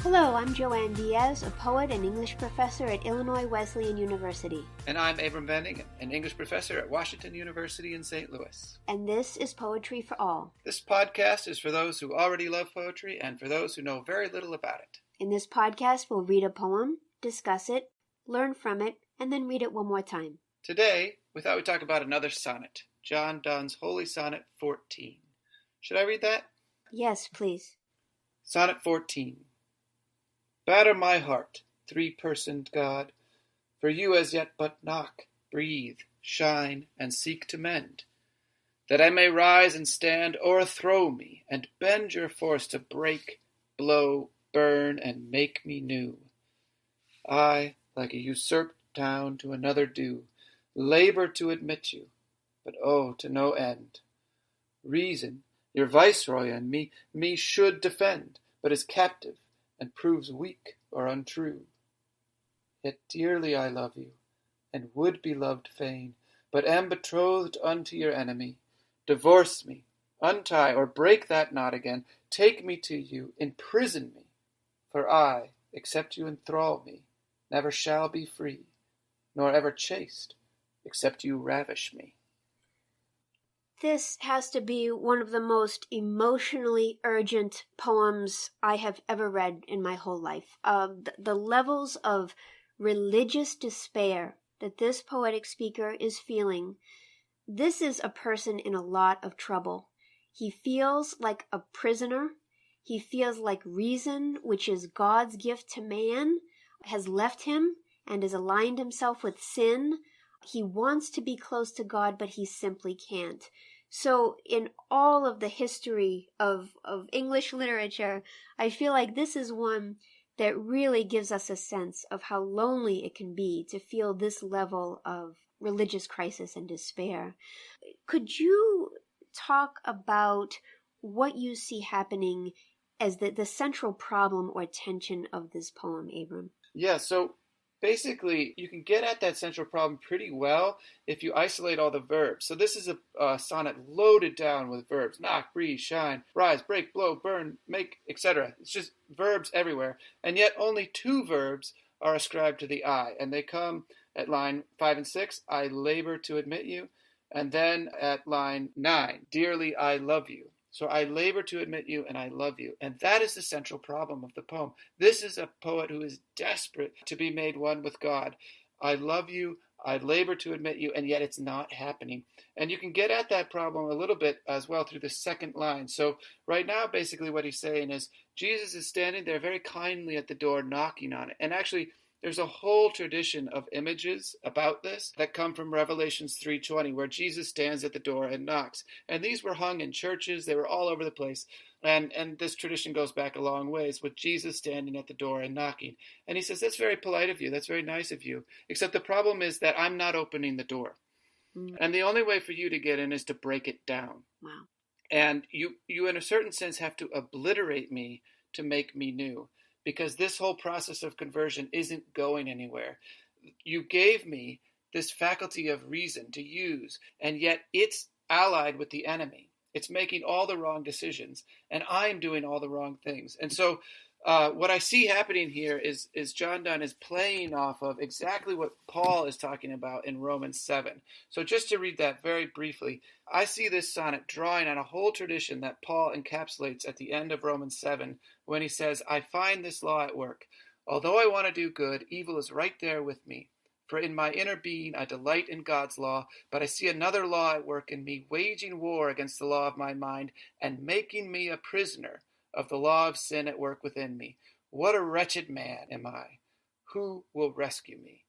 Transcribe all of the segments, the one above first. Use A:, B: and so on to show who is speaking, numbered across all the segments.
A: Hello, I'm Joanne Diaz, a poet and English professor at Illinois Wesleyan University.
B: And I'm Abram Benning, an English professor at Washington University in St. Louis.
A: And this is Poetry for All.
B: This podcast is for those who already love poetry and for those who know very little about it.
A: In this podcast, we'll read a poem, discuss it, learn from it, and then read it one more time.
B: Today, we thought we'd talk about another sonnet, John Donne's Holy Sonnet 14. Should I read that?
A: Yes, please.
B: Sonnet 14. Batter my heart, three-personed God, for you as yet but knock, breathe, shine, and seek to mend, that I may rise and stand, o'erthrow me, and bend your force to break, blow, burn, and make me new. I, like a usurped town to another due, labor to admit you, but oh, to no end. Reason, your viceroy and me should defend, but is captive, and proves weak or untrue. Yet dearly I love you, and would be loved fain, but am betrothed unto your enemy. Divorce me, untie or break that knot again, take me to you, imprison me, for I, except you enthrall me, never shall be free, nor ever chaste, except you ravish me.
A: This has to be one of the most emotionally urgent poems I have ever read in my whole life. The levels of religious despair that this poetic speaker is feeling. This is a person in a lot of trouble. He feels like a prisoner. He feels like reason, which is God's gift to man, has left him and has aligned himself with sin. He wants to be close to God, but he simply can't. So in all of the history of English literature, I feel like this is one that really gives us a sense of how lonely it can be to feel this level of religious crisis and despair. Could you talk about what you see happening as the central problem or tension of this poem, Abram?
B: Yeah, so basically, you can get at that central problem pretty well if you isolate all the verbs. So this is a sonnet loaded down with verbs. Knock, breathe, shine, rise, break, blow, burn, make, etc. It's just verbs everywhere. And yet only two verbs are ascribed to the I. And they come at line 5 and 6, I labor to admit you. And then at line 9, dearly I love you. So I labor to admit you and I love you. And that is the central problem of the poem. This is a poet who is desperate to be made one with God. I love you, I labor to admit you, and yet it's not happening. And you can get at that problem a little bit as well through the second line. So right now, basically what he's saying is Jesus is standing there very kindly at the door knocking on it. And actually, there's a whole tradition of images about this that come from Revelations 3:20, where Jesus stands at the door and knocks. And these were hung in churches. They were all over the place. And this tradition goes back a long ways with Jesus standing at the door and knocking. And he says, that's very polite of you. That's very nice of you. Except the problem is that I'm not opening the door. And the only way for you to get in is to break it down.
A: Wow.
B: And you in a certain sense have to obliterate me to make me new. Because this whole process of conversion isn't going anywhere. You gave me this faculty of reason to use, and yet it's allied with the enemy. It's making all the wrong decisions, and I'm doing all the wrong things. And so what I see happening here is John Donne is playing off of exactly what Paul is talking about in Romans 7. So just to read that very briefly, I see this sonnet drawing on a whole tradition that Paul encapsulates at the end of Romans 7 when he says, I find this law at work. Although I want to do good, evil is right there with me. For in my inner being I delight in God's law, but I see another law at work in me, waging war against the law of my mind and making me a prisoner of the law of sin at work within me. What a wretched man am I. Who will rescue me?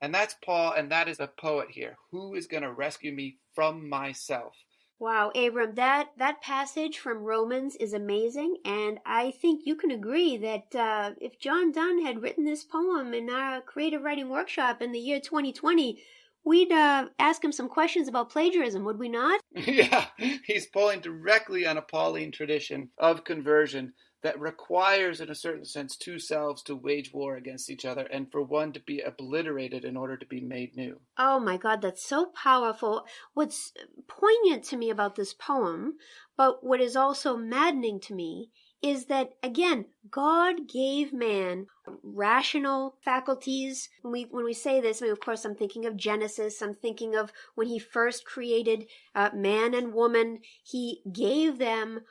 B: And that's Paul, and that is the poet here. Who is going to rescue me from myself?
A: Wow, Abram, that passage from Romans is amazing, and I think you can agree that if John Donne had written this poem in our creative writing workshop in the year 2020, we'd ask him some questions about plagiarism, would we not?
B: Yeah, he's pulling directly on a Pauline tradition of conversion that requires, in a certain sense, two selves to wage war against each other and for one to be obliterated in order to be made new.
A: Oh my God, that's so powerful. What's poignant to me about this poem, but what is also maddening to me, is that, again, God gave man rational faculties. When we say this, I mean, of course, I'm thinking of Genesis. I'm thinking of when he first created man and woman. He gave them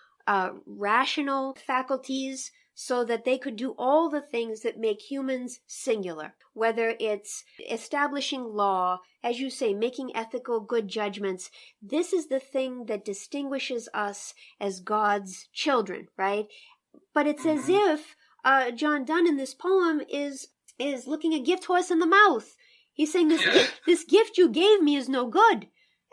A: rational faculties so that they could do all the things that make humans singular, whether it's establishing law, as you say, making ethical good judgments. This is the thing that distinguishes us as God's children, right? But it's as if John Donne in this poem is looking a gift horse in the mouth. He's saying, this gift you gave me is no good.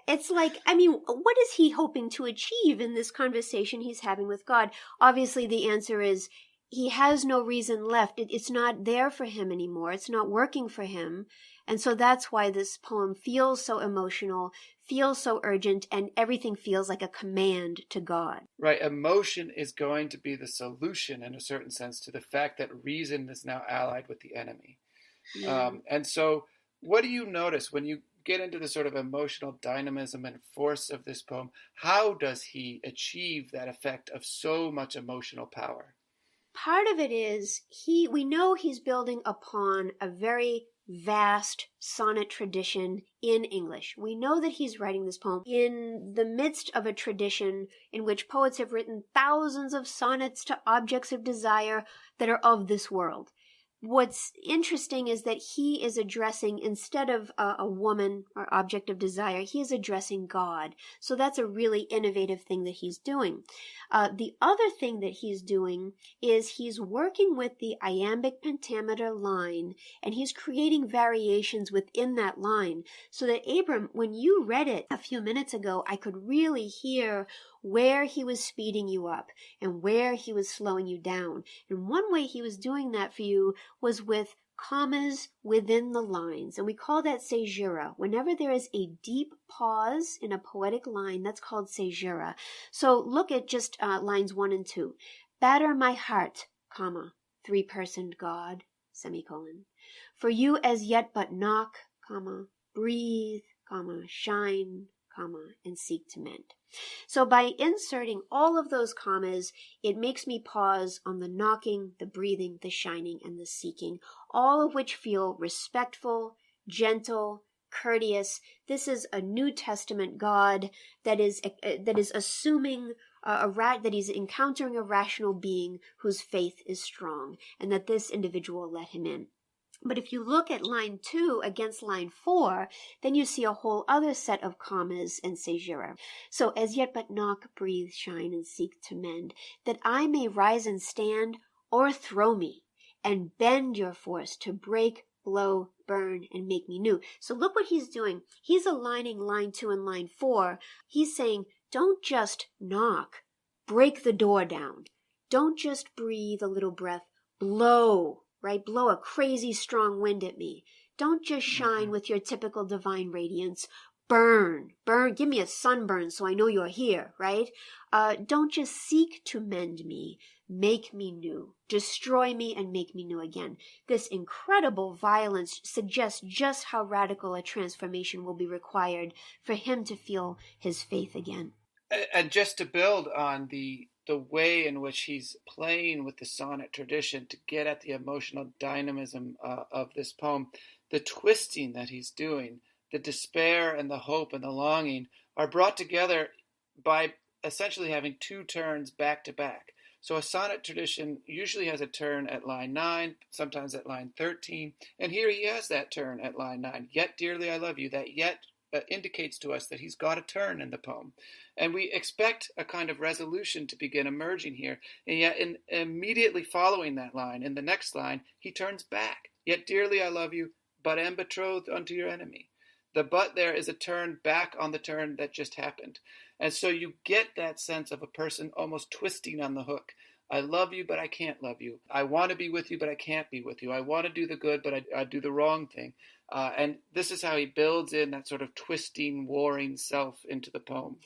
A: It's like, I mean, what is he hoping to achieve in this conversation he's having with God? Obviously, the answer is he has no reason left. It's not there for him anymore. It's not working for him. And so that's why this poem feels so emotional, feels so urgent, and everything feels like a command to God.
B: Right. Emotion is going to be the solution, in a certain sense, to the fact that reason is now allied with the enemy. And so what do you notice when you get into the sort of emotional dynamism and force of this poem? How does he achieve that effect of so much emotional power?
A: Part of it is we know he's building upon a very vast sonnet tradition in English. We know that he's writing this poem in the midst of a tradition in which poets have written thousands of sonnets to objects of desire that are of this world. What's interesting is that he is addressing, instead of a woman or object of desire, he is addressing God. So that's a really innovative thing that he's doing. The other thing that he's doing is he's working with the iambic pentameter line, and he's creating variations within that line. So that, Abram, when you read it a few minutes ago, I could really hear where he was speeding you up and where he was slowing you down. And one way he was doing that for you was with commas within the lines. And we call that caesura. Whenever there is a deep pause in a poetic line, that's called caesura. So look at just lines 1 and 2. Batter my heart, comma, three-personed God, semicolon. For you as yet but knock, comma, breathe, comma, shine, comma, and seek to mend. So by inserting all of those commas, it makes me pause on the knocking, the breathing, the shining, and the seeking, all of which feel respectful, gentle, courteous. This is a New Testament God that is assuming that he's encountering a rational being whose faith is strong, and that this individual let him in. But if you look at line 2 against line 4, then you see a whole other set of commas and caesura. So, as yet but knock, breathe, shine, and seek to mend, that I may rise and stand, or throw me, and bend your force to break, blow, burn, and make me new. So look what he's doing. He's aligning line 2 and line 4. He's saying, don't just knock, break the door down. Don't just breathe a little breath, blow. Right? Blow a crazy strong wind at me. Don't just shine with your typical divine radiance. Burn, give me a sunburn so I know you're here, right? Don't just seek to mend me, make me new. Destroy me and make me new again. This incredible violence suggests just how radical a transformation will be required for him to feel his faith again.
B: And just to build on the way in which he's playing with the sonnet tradition to get at the emotional dynamism of this poem, the twisting that he's doing, the despair and the hope and the longing are brought together by essentially having 2 turns back to back. So a sonnet tradition usually has a turn at line 9, sometimes at line 13, and here he has that turn at line 9. Yet dearly I love you. That yet indicates to us that he's got a turn in the poem. And we expect a kind of resolution to begin emerging here. And yet immediately following that line, in the next line, he turns back. Yet dearly I love you, but am betrothed unto your enemy. The but there is a turn back on the turn that just happened. And so you get that sense of a person almost twisting on the hook. I love you, but I can't love you. I want to be with you, but I can't be with you. I want to do the good, but I do the wrong thing. And this is how he builds in that sort of twisting, warring self into the poem.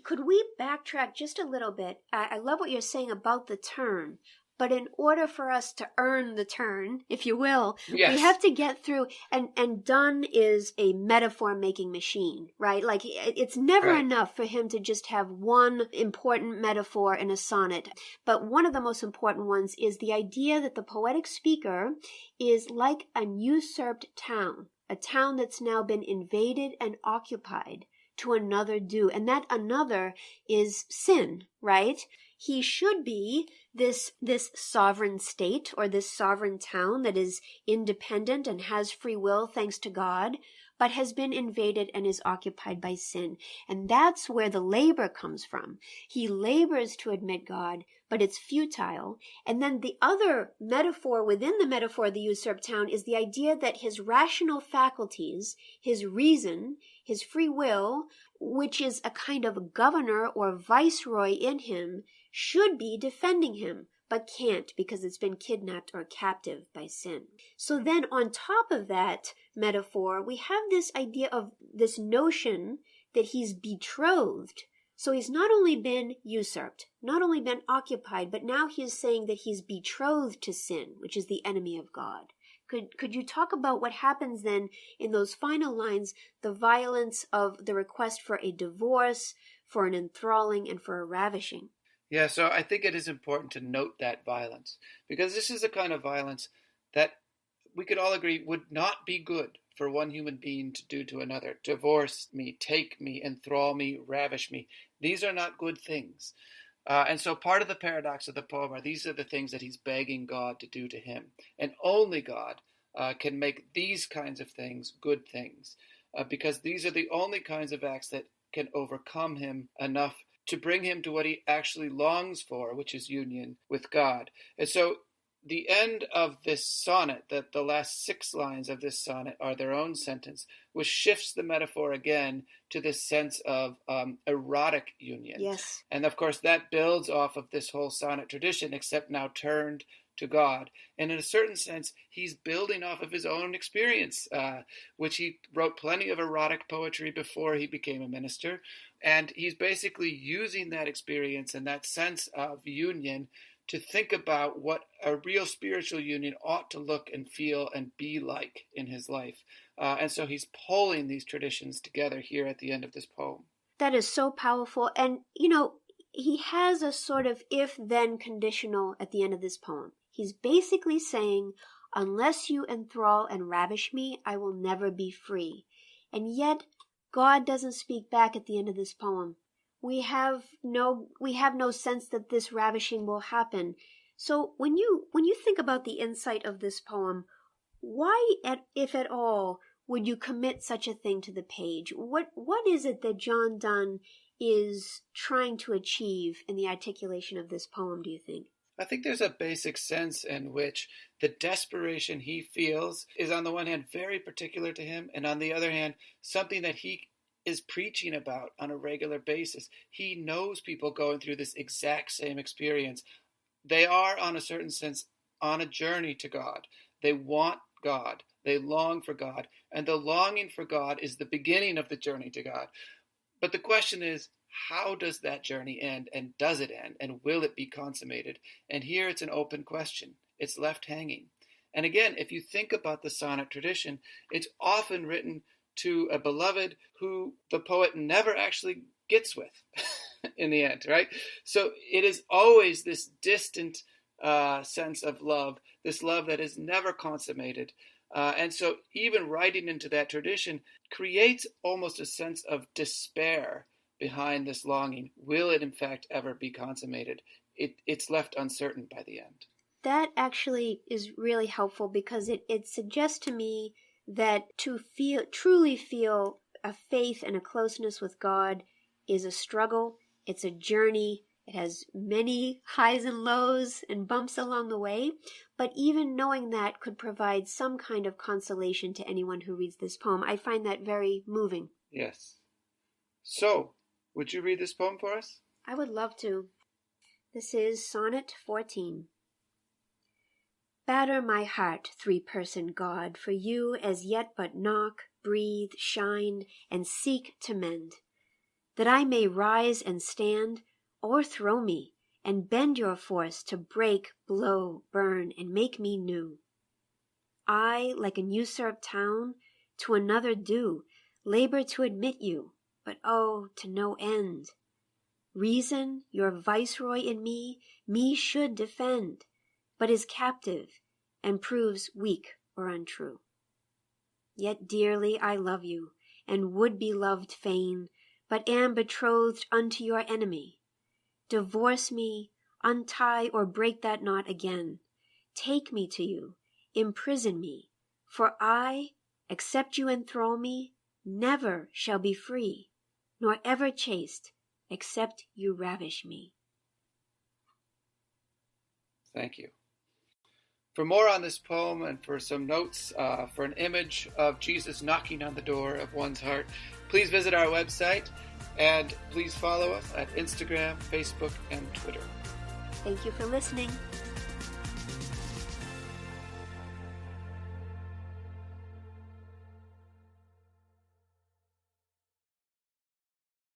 A: Could we backtrack just a little bit? I love what you're saying about the turn, But in order for us to earn the turn, if you will,
B: Yes.
A: we have to get through. And Donne is a metaphor-making machine, right? Like, it's never
B: Right.
A: enough for him to just have one important metaphor in a sonnet. But one of the most important ones is the idea that the poetic speaker is like an usurped town, a town that's now been invaded and occupied to another due. And that another is sin, right? He should be this sovereign state or this sovereign town that is independent and has free will thanks to God, but has been invaded and is occupied by sin. And that's where the labor comes from. He labors to admit God, but it's futile. And then the other metaphor within the metaphor of the usurped town is the idea that his rational faculties, his reason, his free will, which is a kind of governor or viceroy in him, should be defending him, but can't because it's been kidnapped or captive by sin. So then on top of that metaphor, we have this idea of this notion that he's betrothed. So he's not only been usurped, not only been occupied, but now he's saying that he's betrothed to sin, which is the enemy of God. Could you talk about what happens then in those final lines, the violence of the request for a divorce, for an enthralling, and for a ravishing?
B: Yeah, so I think it is important to note that violence, because this is a kind of violence that we could all agree would not be good for one human being to do to another. Divorce me, take me, enthrall me, ravish me. These are not good things. And so part of the paradox of the poem are these are the things that he's begging God to do to him. And only God can make these kinds of things good things, because these are the only kinds of acts that can overcome him enough to bring him to what he actually longs for, which is union with God. And so the end of this sonnet, that the last 6 lines of this sonnet are their own sentence, which shifts the metaphor again to this sense of erotic union.
A: Yes.
B: And of course that builds off of this whole sonnet tradition, except now turned to God. And in a certain sense, he's building off of his own experience, which he wrote plenty of erotic poetry before he became a minister. And he's basically using that experience and that sense of union to think about what a real spiritual union ought to look and feel and be like in his life. And so he's pulling these traditions together here at the end of this poem.
A: That is so powerful. And, he has a sort of if-then conditional at the end of this poem. He's basically saying, unless you enthrall and ravish me, I will never be free. And yet, God doesn't speak back at the end of this poem. We have no sense that this ravishing will happen. So when you think about the insight of this poem, why, if at all, would you commit such a thing to the page? What is it that John Donne is trying to achieve in the articulation of this poem, do you think?
B: I think there's a basic sense in which the desperation he feels is on the one hand very particular to him, and on the other hand something that he is preaching about on a regular basis. He knows people going through this exact same experience. They are, on a certain sense, on a journey to God. They want God. They long for God. And the longing for God is the beginning of the journey to God. But the question is, how does that journey end? And does it end? And will it be consummated? And here it's an open question. It's left hanging. And again, if you think about the sonnet tradition, it's often written to a beloved who the poet never actually gets with in the end, right? So it is always this distant sense of love, this love that is never consummated. And so even writing into that tradition creates almost a sense of despair behind this longing. Will it in fact ever be consummated? It's left uncertain by the end.
A: That actually is really helpful because it suggests to me that to truly feel a faith and a closeness with God is a struggle. It's a journey. It has many highs and lows and bumps along the way. But even knowing that could provide some kind of consolation to anyone who reads this poem. I find that very moving.
B: Yes. So, would you read this poem for us?
A: I would love to. This is Sonnet 14. Batter my heart, three-person God, for you as yet but knock, breathe, shine, and seek to mend, that I may rise and stand, o'erthrow me, and bend your force to break, blow, burn, and make me new. I, like an usurped town, to another do labor to admit you, but oh, to no end. Reason, your viceroy in me should defend, but is captive, and proves weak or untrue. Yet dearly I love you, and would be loved fain, but am betrothed unto your enemy. Divorce me, untie or break that knot again. Take me to you, imprison me, for I, except you enthrall me, never shall be free, nor ever chaste, except you ravish me.
B: Thank you. For more on this poem and for some notes, for an image of Jesus knocking on the door of one's heart, please visit our website and please follow us at Instagram, Facebook, and Twitter.
A: Thank you for listening.